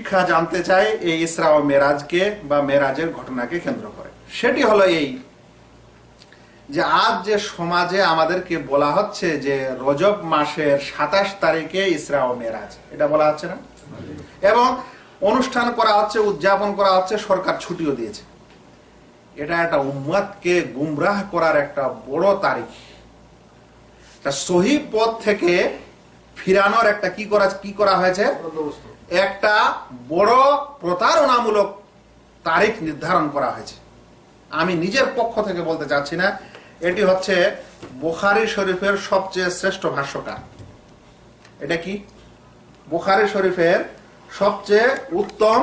শিক্ষা জানতে চাই এই ইসরা ও মেরাজকে বা মেরাজের ঘটনাকে কেন্দ্র করে। সেটি হলো এই যে আজ যে সমাজে আমাদেরকে বলা হচ্ছে যে রজব মাসের 27 তারিখে ইসরা ও মেরাজ, এটা বলা হচ্ছে না, এবং অনুষ্ঠান করা হচ্ছে, উদযাপন করা হচ্ছে, সরকার ছুটিও দিয়েছে। এটা একটা উম্মতকে গুমরাহ করার একটা বড় তারিখ, সহি পথ থেকে ফিরানোর একটা কি করা হয়েছে, একটা বড় প্রতারণামূলক তারিখ নির্ধারণ করা হয়েছে। আমি নিজের পক্ষ থেকে বলতে চাচ্ছি না, এটি হচ্ছে বুখারী শরীফের সবচেয়ে শ্রেষ্ঠ ভাষ্যকার। এটা কি বুখারী শরীফের সবচেয়ে উত্তম,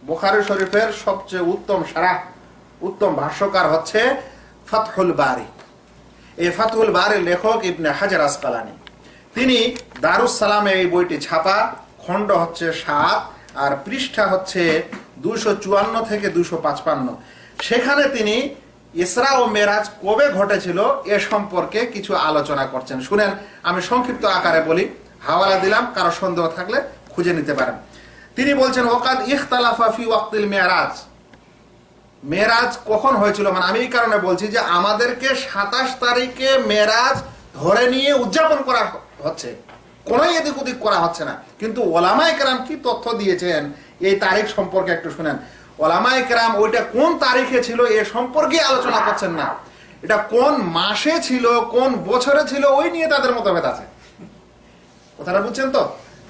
বুখারী শরীফের সবচেয়ে উত্তম সারাহ, উত্তম ভাষ্যকার হচ্ছে ফাতহুল বারী। এই ফাতহুল বারীর লেখক ইবনে হাজার আসকালানী। তিনি দারুস সালামে এই বইটি ছাপা, খণ্ড হচ্ছে 7 আর পৃষ্ঠা হচ্ছে 254 থেকে 255। সেখানে তিনি ইসরা ও মেরাজ কবে ঘটেছিল এ সম্পর্কে কিছু আলোচনা করছেন। শুনেন, আমি সংক্ষিপ্ত আকারে বলি, হাওয়ালা দিলাম, কারো সন্দেহ থাকলে খুঁজে নিতে পারেন। তিনি বলছেন ওয়াকাদ ইখতালাফা ফি ওয়াক্তিল মেরাজ, মেরাজ কখন হয়েছিল, মানে আমি এই কারণে বলছি যে আমাদেরকে 27 তারিখে মেরাজ ধরে নিয়ে উদযাপন করা হচ্ছে, কোন এদিক ওদিক করা হচ্ছে না। কিন্তু ওলামায়ে কেরাম কি তথ্য দিয়েছেন এই তারিখ সম্পর্কে একটু শুনেন। ওলামায়ে কেরাম ওইটা কোন তারিখে ছিল এ সম্পর্কে আলোচনা করছেন না, এটা কোন মাসে ছিল, কোন বছরে ছিল, ওই নিয়ে তাদের মতভেদ আছে। কথাটা বুঝছেন তো?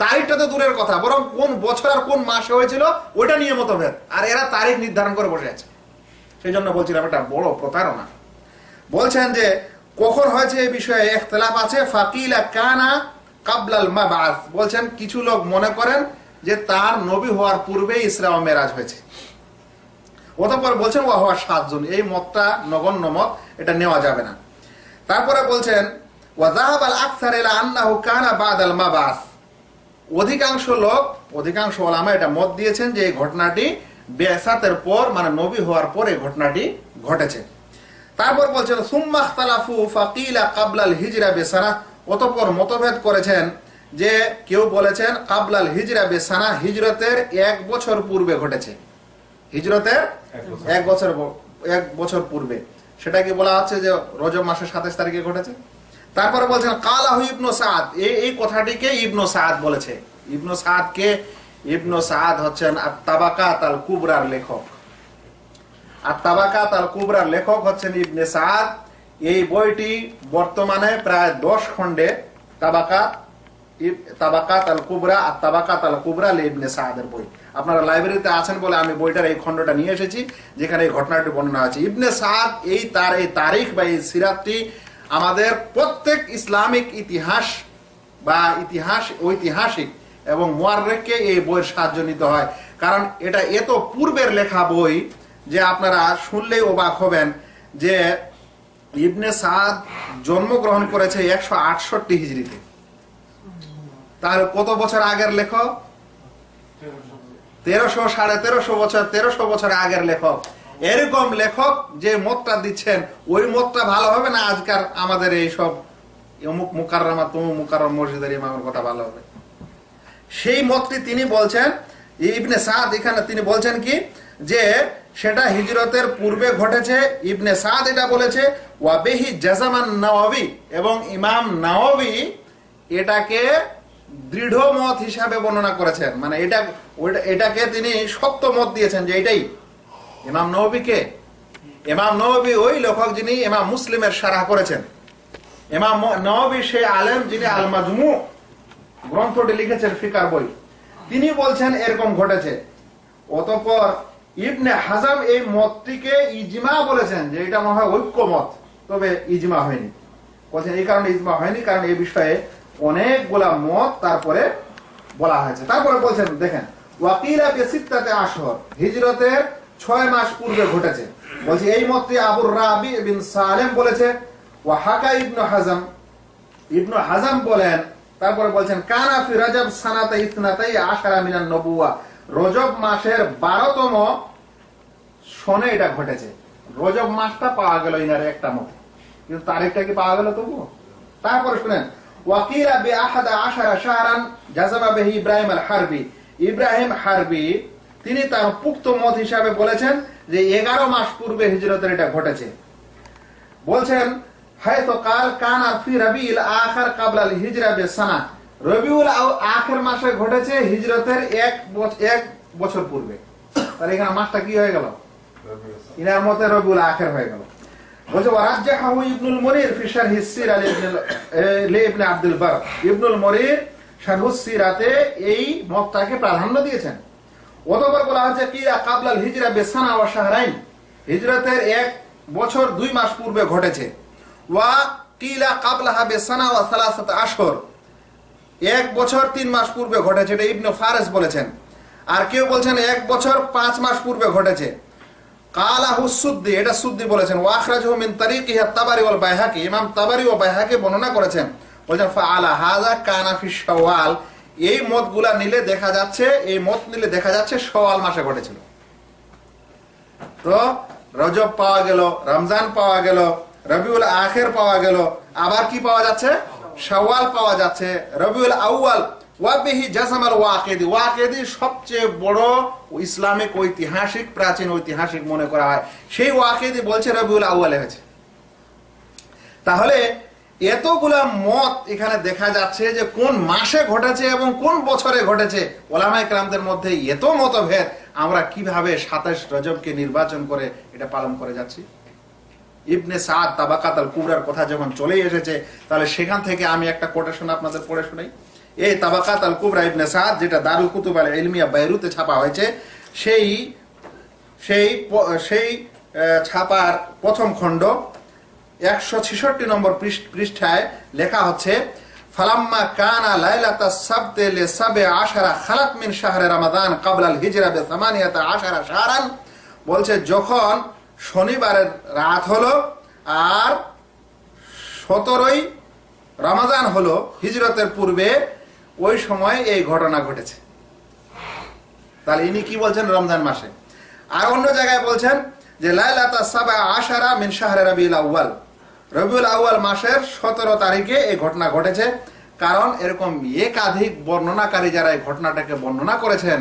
তারিখটা তো দূরের কথা, বরং কোন বছর আর কোন মাসে হয়েছিল ওইটা নিয়ে মতভেদ, আর এরা তারিখ নির্ধারণ করে বসে আছে। সেই জন্য বলছিলাম এটা বড় প্রতারণা। বলছেন যে কখন হয়েছে এই বিষয়ে ইখতিলাফ আছে। ফাকিলা কানা কাবলাল মাবাস, বলছেন কিছু লোক মনে করেন যে তার নবী হওয়ার পূর্বে ইসরা ও মেরাজ হয়েছে। অতঃপর বলছেন ওয়া হুয়া সাতজন, এই মতটা নগণ্য মত, এটা নেওয়া যাবে না। তারপরে বলছেন ওয়া যাহাবাল আকসার ইলা আন্নাহু কানা বাদাল মাবাস, অধিকাংশ লোক, অধিকাংশ ওলামা এটা মত দিয়েছেন যে এই ঘটনাটি বিআসাতের পর, মানে নবী হওয়ার পর এই ঘটনাটি ঘটেছে। তারপর বলছেন সুম্মা ইখতালাফু ফাকিলা কাবলাল হিজরা বিসানা, অতঃপর মতভেদ করেছেন যে কেউ বলেছেন কাবলাল হিজরা বিসানা, হিজরতের 1 বছর পূর্বে ঘটেছে, হিজরতের 1 বছর পূর্বে। সেটা কি বলা হচ্ছে যে রজব মাসের 27 তারিখে ঘটেছে। তারপরে বলছেন কালাহু ইবনু সাদ, এই কথাটিকে ইবনু সাদ বলেছে। ইবনু সাদ কে? ইবনু সাদ হচ্ছেন আত-তাবাকাত আল কুবরার লেখক। আত-তাবাকাত আল কুবরার লেখক হচ্ছেন ইবনে সাদ। এই বইটি বর্তমানে প্রায় 10 খণ্ডে, তাবাকাত আল কুবরা, আত-তাবাকাত আল কুবরা ইবনে সাদের বই। আপনারা লাইব্রেরিতে আছেন বলে আমি বইটার এই খণ্ডটা নিয়ে এসেছি যেখানে এই ঘটনাটি বর্ণনা আছে। ইবনে সাদ এই তারিখ বা এই সিরাতটি আমাদের প্রত্যেক ইসলামিক ইতিহাস বা ঐতিহাসিক এবং মুআররিখকে এই বইয়ের সাহায্য নিতে হয়, কারণ এটা এত পূর্বের লেখা বই যে আপনারা শুনলেই অবাক হবেন যে ইবনে সাদ জন্মগ্রহণ করেছে 168 হিজরিতে। তাহলে কত বছর আগের লেখক? 1300, 1350 বছর, 1300 বছর আগের লেখক। এরকম লেখক যে মতটা দিচ্ছেন, ওই মতটা ভালো হবে না আজকার আমাদের এই সব অমুক মুকাররমা তমুক মুকাররম মসজিদের ইমামের কথা ভালো হবে? সেই মতটি তিনি বলছেন, ইবনে সাদ এখানে তিনি বলছেন কি যে সেটা হিজরতের পূর্বে ঘটেছে। ইবনে সাদ এটা বলেছে ওয়া বিহি জাযামান নাওয়াবী, এবং ইমাম নাওয়াবী এটাকে দৃঢ় মত হিসাবে বর্ণনা করেছেন, মানে এটাকে তিনি শক্ত মত দিয়েছেন যে এটাই। ইমাম নওয়াবীকে, ইমাম নওয়াবী ওই লেখক যিনি ইমাম মুসলিমের শারহ করেছেন। ইমাম নওয়াবী সেই আলেম যিনি আল মাজমু গ্রন্থটি লিখেছেন, ফিকার বই। তিনি বলছেন এরকম ঘটেছে। অতঃপর ইবনে হাজাম এই মতটিকে ইজমা বলেছেন, যে এটা মনে হয় ঐক্য মত, তবে ইজমা হয়নি। বলছেন এই কারণে ইজমা হয়নি কারণ এই বিষয়ে অনেকগুলা মত তারপরে বলা হয়েছে। তারপরে বলছেন দেখেন ওয়াকিলা বিসিত্তাতে আশহর, হিজরতের 6 মাস পূর্বে ঘটেছে। বলছে এই মতটি আবুর রাবি বিন সালেম বলেছে। ওয়া হাকা ইবনু হাজাম, ইবনু হাজাম বলেন। তারপরে বলছেন কানা ফি রজব সানাতা ইসনাতাই আশারা মিনান নবুওয়া, রজব মাসের 12তম সনে এটা ঘটেছে। রজব মাসটা পাওয়া গেল ইনার একটা মতে, কিন্তু তারিখটা কি পাওয়া গেল তবুও? তারপরে শুনেন ওয়াকিলা বি আহাদা আশারা শাহরান জাযাবা বিহি ইব্রাহিম আল হারবি, ইব্রাহিম হারবি তিনি তার পুক্ত মত হিসাবে বলেছেন যে 11 মাস পূর্বে হিজরতের এটা ঘটেছে। বলছেন হয়তো কাল কানা ফি রবিউল আখির ক্বাবলা আল হিজরা বিসানা, রবিউল আখির মাসে ঘটেছে হিজরতের এক বছর পূর্বে। তাহলে এখানে মাসটা কি হয়ে গেল? ইনার মতে রবিউল আখির হয়ে গেল। বলছে ওয়ারাজ্জাহু ইবনুল মুনির ফি শারহিস সিরা ইবনে আব্দুল বার, ইবনুল মুনির শারহুস সিরাতে এই মতটাকে প্রাধান্য দিয়েছেন। অতঃপর বলা হচ্ছে কি ক্বাবলা আল হিজরা বিসানা ওয়া শাহরাইন, হিজরতের 1 বছর 2 মাস পূর্বে ঘটেছে। ওয়া কিলা ক্বাবলাহা বিসানা ওয়া সালাসাত আশহুর, 1 বছর 3 মাস পূর্বে ঘটেছে, এটা ইবনে ফারিস বলেছেন। আর কেউ বলছেন 1 বছর 5 মাস পূর্বে ঘটেছে। কালাহু সুদ্দি, এটা সুদ্দি বলেছেন। ওয়া আখরাজহু মিন তারিকিহি আত-তাবারি ওয়াল বাইহাকি, ইমাম তাবারি ও বাইহাকি বর্ণনা করেছেন। বলেন ফাআলা হাযা কানা ফি শাওয়াল, এই মতগুলা নিলে দেখা যাচ্ছে, এই মত নিলে দেখা যাচ্ছে শাওয়াল মাসে ঘটেছিল। তো রজব পাওয়া গেল, রমজান পাওয়া গেল, রবিউল আখির পাওয়া গেল, আবার কি পাওয়া যাচ্ছে? শাওয়াল পাওয়া যাচ্ছে, রবিউল আউয়াল। ওয়া বিহি জাসামাল ওয়াকিদি, ওয়াকিদি সবচেয়ে বড় ইসলামিক ঐতিহাসিক, প্রাচীন ঐতিহাসিক মনে করা হয়, সেই ওয়াকিদি বলছে রবিউল আউয়ালে হয়েছে। তাহলে এতগুলা মত এখানে দেখা যাচ্ছে যে কোন মাসে ঘটেছে এবং কোন বছরে ঘটেছে। ওলামায়ে কেরামদের মধ্যে এত মতভেদ, আমরা কিভাবে 27 রজবকে নির্বাচন করে এটা পালন করে যাচ্ছি? ইবনে সাদ তাবাকাত আল কুবরার কথা যখন চলে এসেছে, তাহলে সেখান থেকে আমি একটা কোটেশন আপনাদের পড়ে শোনাই। এই তাবাকাত আল কুবরা ইবনে সাদ, যেটা দারুল কুতুব আল ইলমিয়া বাইরুতে ছাপা হয়েছে, সেই ছাপার প্রথম খণ্ড 166 নম্বর পৃষ্ঠায় লেখা হচ্ছে ফালাম্মা কানা লাইলাতাস সাবতি লিসাবি আশারা খালাত মিন শাহরে রমাদান ক্বাবলা আল হিজরা বি18 শাহরান, বলছে যখন শনিবারের রাত হলো আর 17ই রমাদান হলো হিজরতের পূর্বে, ওই সময় এই ঘটনা ঘটেছে। তাহলে ইনি কি বলছেন? রমজান মাসে। আর অন্য জায়গায় বলছেন যে লাইলাতাস সাবআ আশারা মিন শাহরে রবিউল আউয়াল, রবিউল আউয়াল মাসের 17 তারিখে এই ঘটনা ঘটেছে। কারণ এরকম একাধিক বর্ণনাকারী যারা এই ঘটনাটাকে বর্ণনা করেছেন,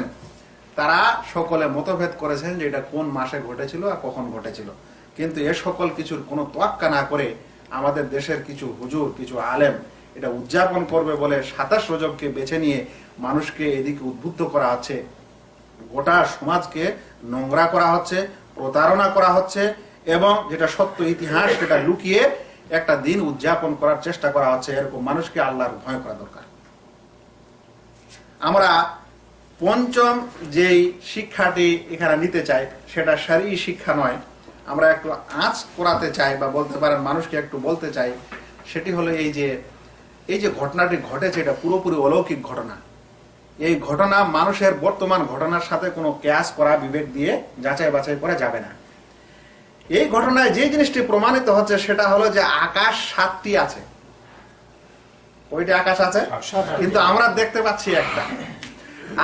তারা সকলে মতভেদ করেছেন যে এটা কোন মাসে ঘটেছিল আর কখন ঘটেছিল। কিন্তু এ সকল কিছুর কোনো তোয়াক্কা না করে আমাদের দেশের কিছু হুজুর, কিছু আলেম এটা উদযাপন করবে বলে 27 রজবকে বেছে নিয়ে মানুষকে এদিকে উদ্বুদ্ধ করা হচ্ছে, গোটা সমাজকে নোংরা করা হচ্ছে, প্রতারণা করা হচ্ছে, এবং যেটা সত্য ইতিহাস সেটা লুকিয়ে একটা দিন উদযাপন করার চেষ্টা করা হচ্ছে। এরকম মানুষকে আল্লাহর ভয় করা দরকার। আমরা পঞ্চম যেই শিক্ষাটি এখানে নিতে চাই সেটা শরঈ শিক্ষা নয়, আমরা একটু আঁচ করাতে চাই বা বলতে পারেন মানুষকে একটু বলতে চাই। সেটি হলো এই যে ঘটনাটি ঘটেছে, এটা পুরোপুরি অলৌকিক ঘটনা। এই ঘটনা মানুষের বর্তমান ঘটনার সাথে কোনো ক্যাশ করা, বিবেক দিয়ে যাচাই বাছাই করা যাবে না। এই ঘটনায় যে জিনিসটি প্রমাণিত হচ্ছে সেটা হলো যে আকাশ 7টি আছে। ওইটা আকাশ আছে, কিন্তু আমরা দেখতে পাচ্ছি একটা।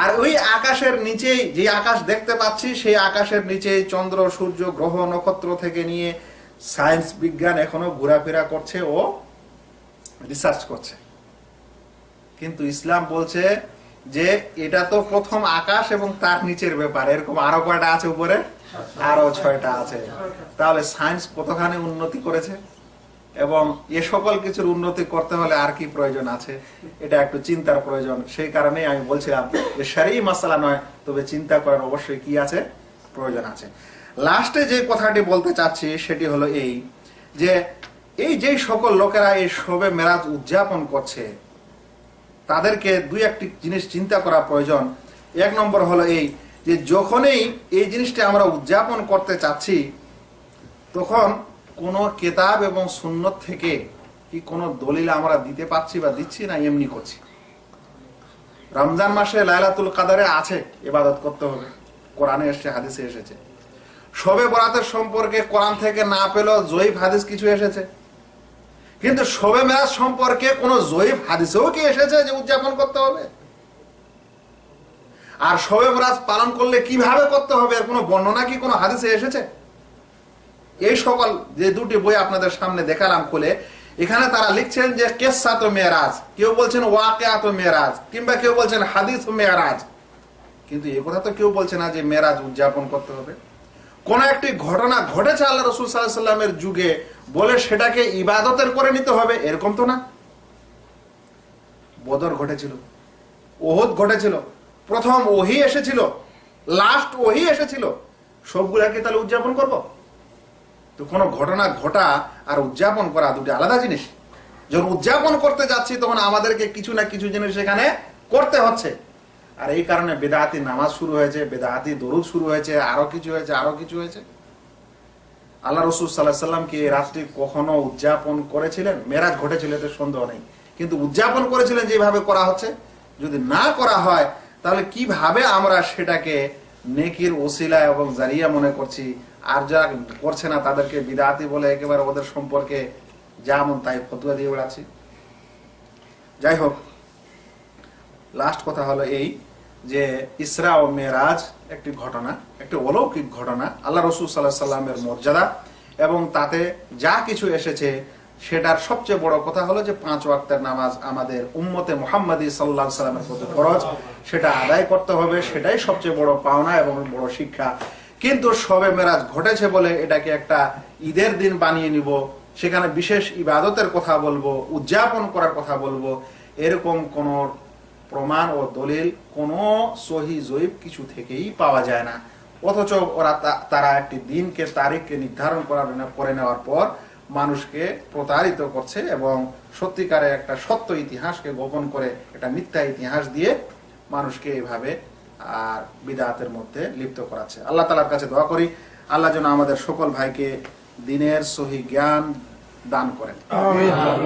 আর ওই আকাশের নিচেই, যে আকাশ দেখতে পাচ্ছি সেই আকাশের নিচেই চন্দ্র, সূর্য, গ্রহ, নক্ষত্র থেকে নিয়ে সায়েন্স বিজ্ঞান এখনো ঘোরাফেরা করছে ও রিসার্চ করছে। কিন্তু ইসলাম বলছে যে এটা তো প্রথম আকাশ এবং তার নিচের ব্যাপার, এরকম আরো কয়টা আছে উপরে? আরো 6টা আছে। তাহলে সায়েন্স কতখানি উন্নতি করেছে, এবং এ সকল কিছুর উন্নতি করতে হলে আর কি প্রয়োজন আছে, এটা একটু চিন্তার প্রয়োজন। সেই কারণেই আমি বলছিলাম যে শরঈ মাসালা নয়, তবে চিন্তা করার অবশ্যই কি আছে, প্রয়োজন আছে। লাস্টে যে কথাটি বলতে চাচ্ছি সেটি হলো এই যে সকল লোকেরা এই শবে মেরাজ উদযাপন করছে, তাদেরকে 2-1টি জিনিস চিন্তা করা প্রয়োজন। 1 নম্বর হলো এই যে যখনই এই জিনিসটা আমরা উদযাপন করতে চাচ্ছি, তখন কোন কিতাব এবং সুন্নত থেকে কি কোনো দলিল আমরা দিতে পাচ্ছি বা দিচ্ছি না, এমনি করছি। রমজান মাসে লাইলাতুল কাদরে আছে, ইবাদত করতে হবে, কোরআনে এসেছে, হাদিসে এসেছে। শবে বরাতের সম্পর্কে কোরআন থেকে না পেলেও জয়ীফ হাদিস কিছু এসেছে, কিন্তু শবে মেরাজ সম্পর্কে কোন জয়ীফ হাদিসেও কি এসেছে যে উদযাপন করতে হবে? আর শবে মেরাজ পালন করলে কিভাবে করতে হবে এর কোনো বর্ণনা কি কোনো হাদিসে এসেছে? এই সকল যে 2টি বই আপনাদের সামনে দেখালাম খুলে, এখানে তারা লিখছেন যে কিসসাত ও মেরাজ, কেউ বলছেন ওয়াকিয়াত ও মেরাজ, কিংবা কেউ বলছেন হাদিস ও মেরাজ। কিন্তু এ কথা তো কেউ বলছে না যে মেরাজ উদযাপন করতে হবে। কোন একটি ঘটনা ঘটেছে আল্লাহ রাসূল সাল্লাল্লাহু আলাইহি সাল্লামের যুগে বলে সেটাকে ইবাদতের করে নিতে হবে এরকম তো না। বদর ঘটেছিল, উহুদ ঘটেছিল, প্রথম ওহী এসেছিল, লাস্ট ওহী এসেছিল, সবগুলাকে তাহলে উদযাপন করব? তো কোন ঘটনা ঘটা আর উদযাপন করা দুটি আলাদা জিনিস। যখন উদযাপন করতে যাচ্ছি তখন আমাদেরকে কিছু না কিছু জিনিস সেখানে করতে হচ্ছে। আর এই কারণে বেদাতি নামাজ শুরু হয়েছে, বেদাতি দরুদ শুরু হয়েছে, আরো কিছু হয়েছে, আরো কিছু হয়েছে। আল্লাহ রাসূল সাল্লাল্লাহু আলাইহি সাল্লাম কি এই রাতটি কখনো উদযাপন করেছিলেন? মেরাজ ঘটেছিল এতে সন্দেহ নেই, কিন্তু উদযাপন করেছিলেন যেভাবে করা হচ্ছে? যদি না করা হয় তাহলে কিভাবে আমরা সেটাকে নেকির ওসিলা এবং জারিয়া মনে করছি, আর যারা করছে না তাদেরকে বিদআতি বলে একেবারে ওদের সম্পর্কে যেমন তাই ফতোয়া দিয়ে বেড়াচ্ছি। যাই হোক, লাস্ট কথা হলো এই যে ইসরা ও মেরাজ একটি ঘটনা, একটি অলৌকিক ঘটনা। আল্লাহ রাসূল সাল্লাল্লাহু আলাইহি সাল্লামের মর্যাদা এবং তাতে যা কিছু এসেছে সেটার সবচেয়ে বড় কথা হলো যে 5 ওয়াক্তের নামাজ আমাদের উম্মতে মুহাম্মাদী সাল্লাল্লাহু আলাইহি সাল্লামের প্রতি ফরজ, সেটা আদায় করতে হবে। সেটাই সবচেয়ে বড় পাওনা এবং বড় শিক্ষা। কিন্তু শবে মেরাজ ঘটেছে বলে এটাকে একটা ঈদের দিন বানিয়ে নিব, সেখানে বিশেষ ইবাদতের কথা বলবো, উদযাপন করার কথা বলবো, এরকম কোন প্রমাণ ও দলিল কোন সহি জয়ীব কিছু থেকেই পাওয়া যায় না। অথচ ওরা তারা একটি দিনকে, তারিখকে নির্ধারণ করে নেওয়ার পর মানুষকে প্রতারিত করছে এবং সত্যিকারে একটা সত্য ইতিহাসকে গোপন করে একটা মিথ্যা ইতিহাস দিয়ে মানুষকে এইভাবে আর বিদআতের মধ্যে লিপ্ত করাচ্ছে। আল্লাহ তাআলার কাছে দোয়া করি আল্লাহ যেন আমাদের সকল ভাইকে দ্বীনের সহি জ্ঞান দান করেন,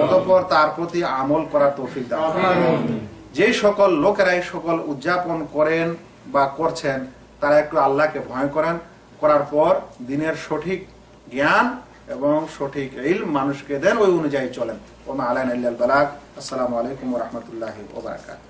অতঃপর তার প্রতি আমল করার তৌফিক দান করেন। যে সকল লোকেরা এই সকল উদযাপন করেন বা করছেন তারা একটু আল্লাহকে ভয় করেন, করার পর দ্বীনের সঠিক জ্ঞান এবং সঠিক ইলম মানুষকে দেন, ওই অনুযায়ী চলেন। ওমা আলাইনা ইল্লাল বালাগ। আসসালামু আলাইকুম ওয়া রাহমাতুল্লাহি ওয়া বারাকাতুহু।